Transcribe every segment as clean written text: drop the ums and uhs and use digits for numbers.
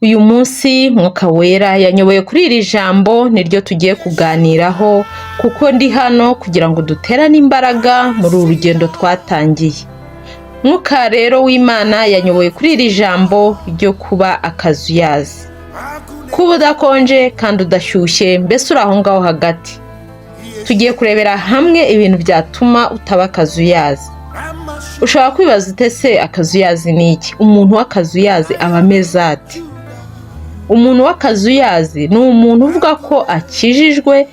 Uyu munsi Mwuka Wera yanyoboye kuri iri jambo niryo tugiye kuganiraho kuko ndi hano kugira ngo duterane imbaraga muri uru rugendo twatangiye. Mwuka rero w'Imana yanyoboye kuri iri jambo ryo kuba akazuyazi. Kuba udakonje kandi udashyushye, mbese uri aho ngaho hagati. Tugiye kurebera hamwe ibintu byatuma utaba akazuyazi. Ushobora kwibaza ute se akazuyazi ni iki? Umuntu w'akazuyazi aba ameze ate? Umuntu w'akazuyazi ni umuntu uvuga ko akijijwe,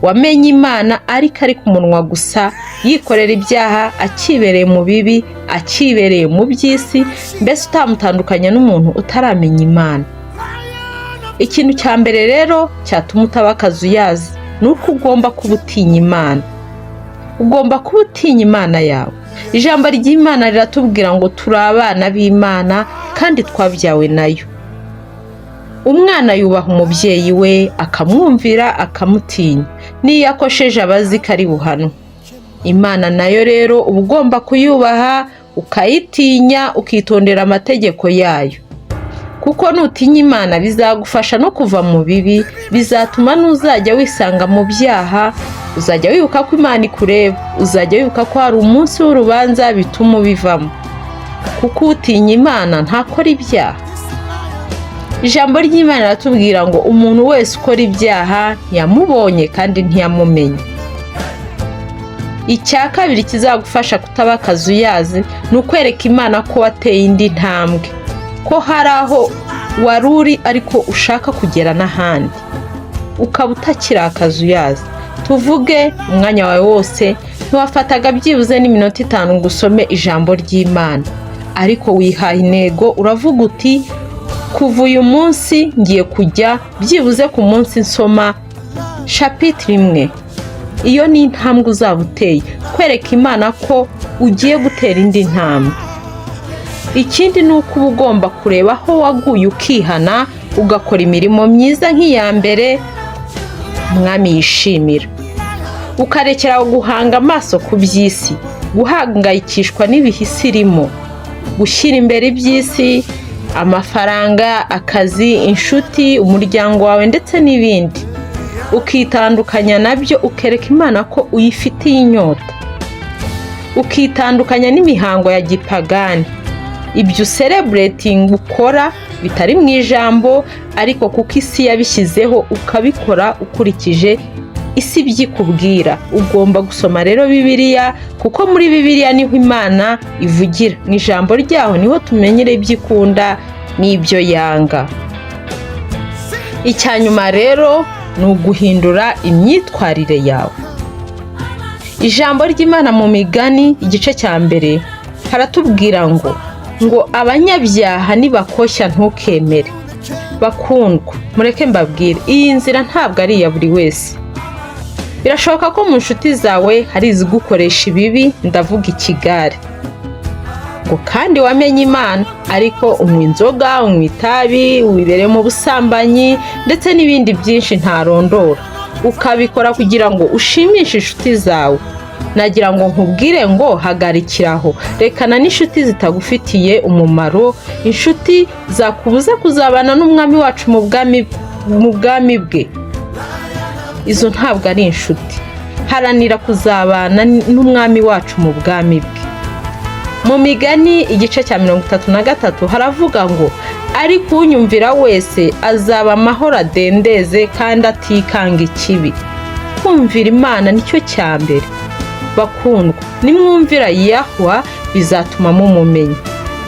wamenye Imana ariko ari ku munwa gusa, yikorera ibyaha, akibereye mu bibi, akibereye mu by'isi, mbese utamutandukanya n'umuntu utaramenya Imana. Ikintu cya mbere rero cyatuma utaba akazuyazi ni uko ugomba kuba utinya Imana. Ugomba kuba utinya Imana yawe. Ijambo ry'Imana riratubwira ngo turi abana b'Imana kandi twabyawe nayo. Umwana yubaha umubyeyi we, akamwumvira, akamutinya. Niyo akosheje abazi ko ari buhanwe. Imana nayo rero uba ugomba kuyubaha, ukayitinya, ukitondera amategeko yayo. Kuko nutinya Imana bizagufasha no kuva mu bibi, bizatuma n'uzajya wisanga mu byaha, uzajya wibuka ko Imana ikureba, uzajya wibuka ko hari umunsi w'urubanza bituma ubivamo. Kuko utinya Imana ntakora ibyaha. Ijambo ry'Imana riratubwira ngo umuntu wese ukora ibyaha ntiyamubonye kandi ntiyamumenye. Icya kabiri kizagufasha kutaba akazuyazi ni ukwereka Imana ko wateye indi ntambwe, ko hari aho wari uri ariko ushaka kugera n'ahandi, ukaba utakiri akazuyazi. Tuvuge umwanya wawe wose ntiwafataga byibuze n'iminota 5 ngo usome ijambo ry'Imana, ariko wihaye intego, uravuga uti kuva uyu munsi ngiye kujya byibuze ku munsi nsoma chapitre 1. Iyo ni intambwe uzaba uteye, kwereka Imana ko ugiye gutera indi ntambwe. Ikindi ni uko uba ugomba kureba aho waguye ukihana, ugakora imirimo myiza nk'iya mbere Umwami yishimira. Ukarekera guhanga amaso ku by'isi, guhangayikishwa n'ibihisi irimo, gushyira imbere iby'isi, amafaranga, akazi, inshuti, umuryango wawe ndetse n'ibindi. Ukitandukanya nabyo, ukereka Imana ko uyifitiye inyota. Ukitandukanya n'imihango ya gipagani, ibyo celebrating ukora bitari mu ijambo ariko kuko isi yabishyizeho ukabikora ukurikije isi byikubwira. Ugomba gusoma rero Bibiliya kuko muri Bibiliya niho Imana ivugira. Mu ijambo ryaho niho tumenyera ibyo ikunda n'ibyo yanga. Icyanyuma rero ni uguhindura imyitwarire yawe. Ijambo ry'Imana mu Migani igice cya mbere haratubwira ngo abanyabyaha nibakoshya ntukemere. Bakundwa, mureke mbabwire, iyi nzira ntabwo ari iya buri wese. Birashoboka ko mu nshuti zawe hari izigukoresha ibibi, ndavuga ikigare. Ngo kandi wamenye Imana ariko unywa inzoga, unywa itabi, wibereye mu busambanyi ndetse n'ibindi byinshi ntarondora. Ukabikora kugira ngo ushimishe inshuti zawe. Nagira ngo nkubwire ngo hagarikiraho. Rekana n'inshuti zitagufitiye umumaro, inshuti zakubuza kuzabana n'Umwami wacu mu bwami bwe. Izo ntabwo ari inshuti. Haranira kuzabana n'Umwami wacu mu bwami bwe. Mu Migani igice cya 33 haravuga ngo ariko unyumvira wese azaba amahoro adendeze kandi atikanga ikibi. Kumvira Imana nicyo cya mbere. Bakundwa, nimwumvira Yahwa bizatuma mumumenya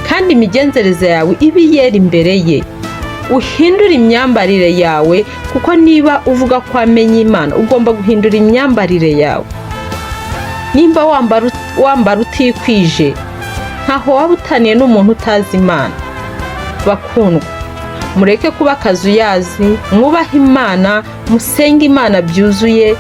kandi imigenzereze yawe ibiyera imbere ye. Uhindura imyambarire yawe kuko niba uvuga ko amenye Imana ugomba guhindura imyambarire yawe. Nimba wambara utikwije ntaho waba utaniye n'umuntu utazi Imana. Bakundwa, mureke kuba akazuyazi, mwubahe Imana, musenge Imana byuzuye.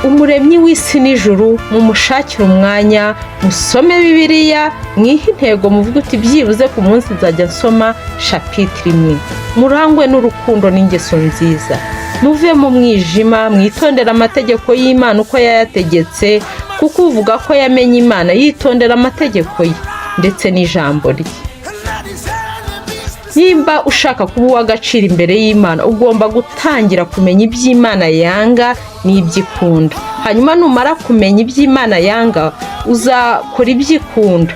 Umuremyi w'isi n'ijuru mumushakire umwanya, musome Bibiliya, mwihe intego, muvuga uti byibuze ku munsi nzajya nsoma chapitre 1. Murangwe n'urukundo n'ingeso nziza. Muve mu mwijima, mwitondera amategeko y'Imana uko yayategetse, kuko uvuga ko yamenye Imana yitondera amategeko ye ndetse n'ijambo rye. nimba ushaka kuba uw'agaciro imbere y'Imana ugomba gutangira kumenya iby'Imana yanga n'iby'ikunda. Hanyuma numara kumenya iby'Imana yanga uzakora iby'ikunda.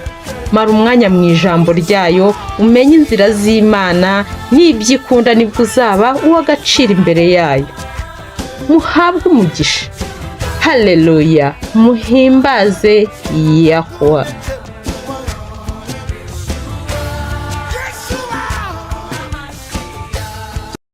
Mara umwanya mu ijambo ryayo umenye inzira z'Imana n'iby'ikunda, nibwo uzaba uw'agaciro imbere yayo. Muhabwe umugisha. Haleluya, muhimbaze Yahwa.